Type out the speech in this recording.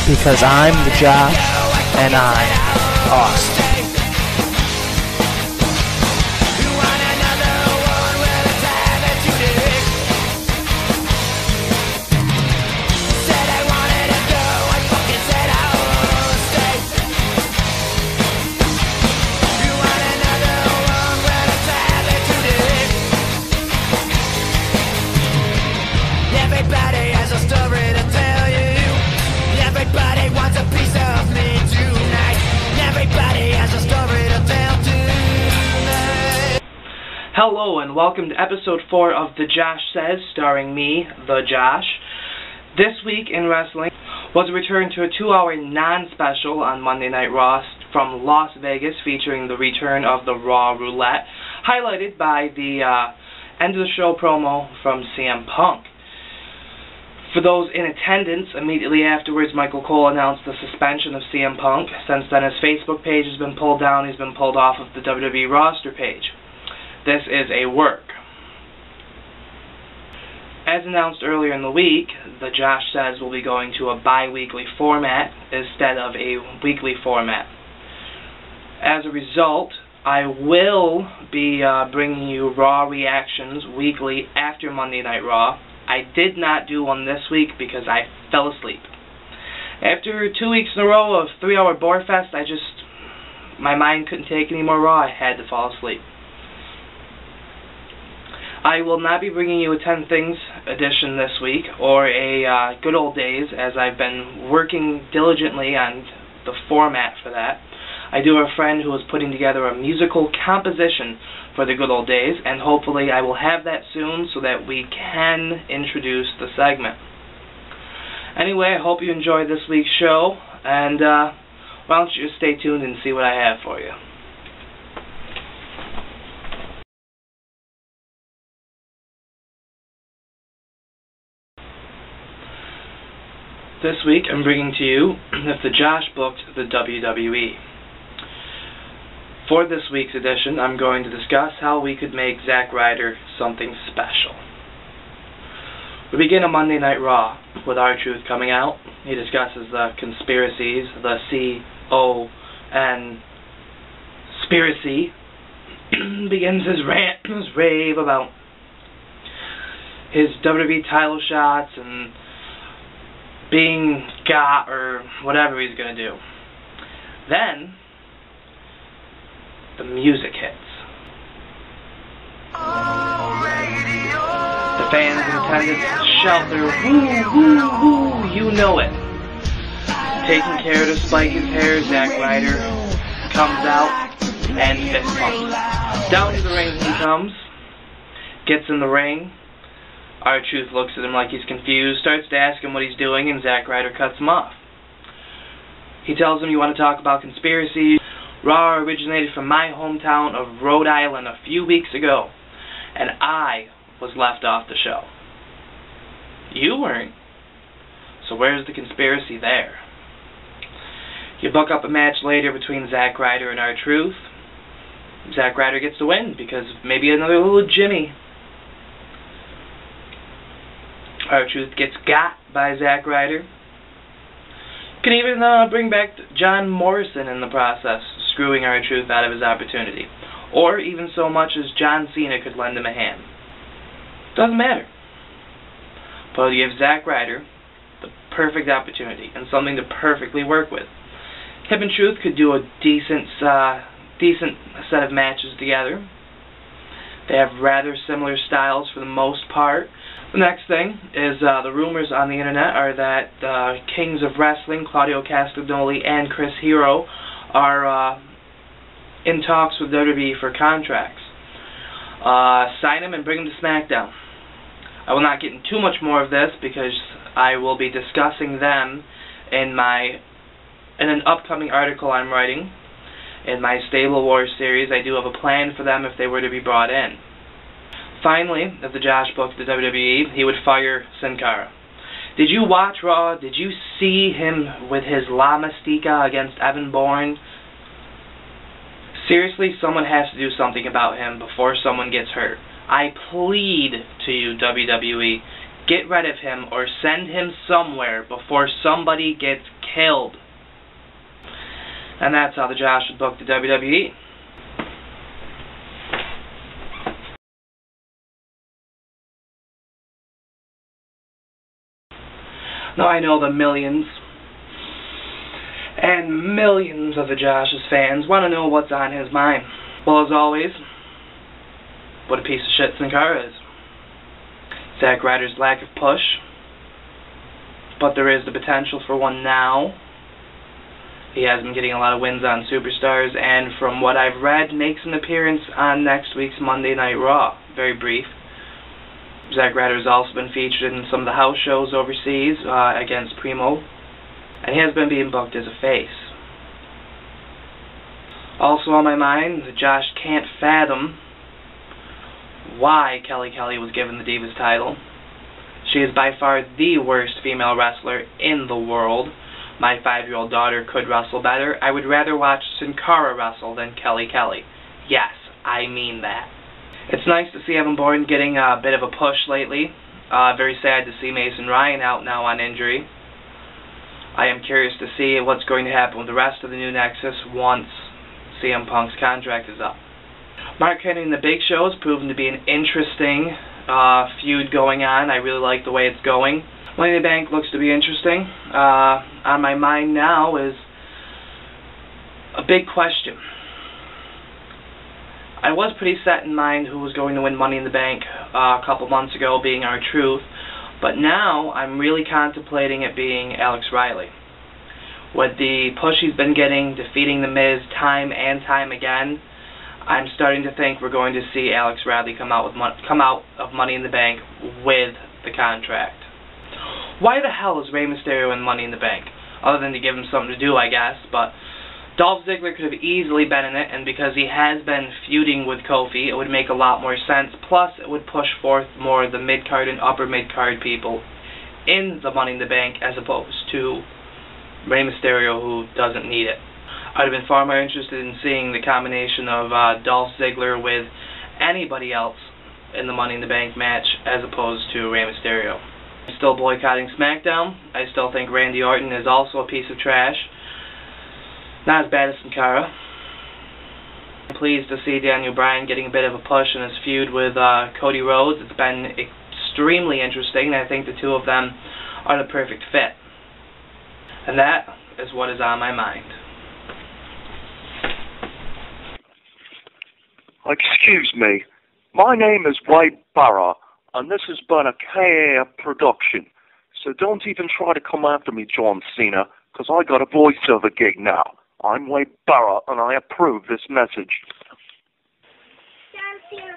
because I'm the Josh, and I'm awesome. Everybody has a story to tell you. Everybody wants a piece of me tonight. Everybody has a story to tell tonight. Hello and welcome to episode 4 of The Josh Says, starring me, The Josh. This week in wrestling was a return to a 2-hour non-special on Monday Night Raw from Las Vegas, featuring the return of the Raw Roulette, highlighted by the end of the show promo from CM Punk. For those in attendance, immediately afterwards, Michael Cole announced the suspension of CM Punk. Since then, his Facebook page has been pulled down. He's been pulled off of the WWE roster page. This is a work. As announced earlier in the week, the Josh Says will be going to a bi-weekly format instead of a weekly format. As a result, I will be bringing you Raw reactions weekly after Monday Night Raw. I did not do one this week because I fell asleep. After 2 weeks in a row of 3-hour bore fest, my mind couldn't take any more Raw. I had to fall asleep. I will not be bringing you a 10 Things edition this week, or a Good Old Days, as I've been working diligently on the format for that. I do have a friend who is putting together a musical composition for the Good Old Days, and hopefully I will have that soon so that we can introduce the segment. Anyway, I hope you enjoy this week's show, and why don't you just stay tuned and see what I have for you. This week I'm bringing to you If the Josh Booked the WWE. For this week's edition, I'm going to discuss how we could make Zack Ryder something special. We begin on Monday Night Raw with R-Truth coming out. He discusses the conspiracies, the C-O-N-spiracy. Begins his rant, his rave about his WWE title shots and being got or whatever he's going to do. Then the music hits. The fans in attendance shout their woo, woo, woo, you know it. Taking care to spike his hair, Zack Ryder comes out and fist pumps. Down to the ring he comes, gets in the ring. R-Truth looks at him like he's confused, starts to ask him what he's doing, and Zack Ryder cuts him off. He tells him, "You want to talk about conspiracies? Raw originated from my hometown of Rhode Island a few weeks ago, and I was left off the show. You weren't. So where's the conspiracy there?" You book up a match later between Zack Ryder and R-Truth. Zack Ryder gets the win because maybe another little Jimmy. R-Truth gets got by Zack Ryder. Can even bring back John Morrison in the process, screwing R-Truth out of his opportunity. Or even so much as John Cena could lend him a hand. Doesn't matter. But you give Zack Ryder the perfect opportunity and something to perfectly work with. Him and Truth could do a decent set of matches together. They have rather similar styles for the most part. The next thing is the rumors on the internet are that Kings of Wrestling, Claudio Castagnoli and Chris Hero, are in talks with WWE for contracts. Sign them and bring them to SmackDown. I will not get into too much more of this because I will be discussing them in an upcoming article I'm writing in my Stable Wars series. I do have a plan for them if they were to be brought in. Finally, if the Josh booked the WWE, he would fire Sin Cara. Did you watch Raw? Did you see him with his La Mystica against Evan Bourne? Seriously, someone has to do something about him before someone gets hurt. I plead to you, WWE, get rid of him or send him somewhere before somebody gets killed. And that's how the Josh would book the WWE. Now I know the millions and millions of the Josh's fans want to know what's on his mind. Well, as always, what a piece of shit Sin Cara is. Zack Ryder's lack of push, but there is the potential for one now. He has been getting a lot of wins on Superstars, and from what I've read, makes an appearance on next week's Monday Night Raw. Very brief. Zack Ryder has also been featured in some of the house shows overseas against Primo, and he has been being booked as a face. Also on my mind, Josh can't fathom why Kelly Kelly was given the Divas title. She is by far the worst female wrestler in the world. My 5-year-old daughter could wrestle better. I would rather watch Sin Cara wrestle than Kelly Kelly. Yes, I mean that. It's nice to see Evan Bourne getting a bit of a push lately. Very sad to see Mason Ryan out now on injury. I am curious to see what's going to happen with the rest of the New Nexus once CM Punk's contract is up. Mark Henry and the Big Show has proven to be an interesting feud going on. I really like the way it's going. Money in the Bank looks to be interesting. On my mind now is a big question. I was pretty set in mind who was going to win Money in the Bank a couple months ago, being R-Truth, but now I'm really contemplating it being Alex Riley. With the push he's been getting, defeating The Miz time and time again, I'm starting to think we're going to see Alex Riley come out of Money in the Bank with the contract. Why the hell is Rey Mysterio in Money in the Bank? Other than to give him something to do, I guess, but Dolph Ziggler could have easily been in it, and because he has been feuding with Kofi, it would make a lot more sense. Plus, it would push forth more of the mid-card and upper mid-card people in the Money in the Bank as opposed to Rey Mysterio, who doesn't need it. I'd have been far more interested in seeing the combination of Dolph Ziggler with anybody else in the Money in the Bank match as opposed to Rey Mysterio. I'm still boycotting SmackDown. I still think Randy Orton is also a piece of trash. Not as bad as Sin Cara. I'm pleased to see Daniel Bryan getting a bit of a push in his feud with Cody Rhodes. It's been extremely interesting, and I think the two of them are the perfect fit. And that is what is on my mind. Excuse me, my name is Wade Barra, and this has been a KA production. So don't even try to come after me, John Cena, because I got a voiceover gig now. I'm Wade Barra, and I approve this message. John Cena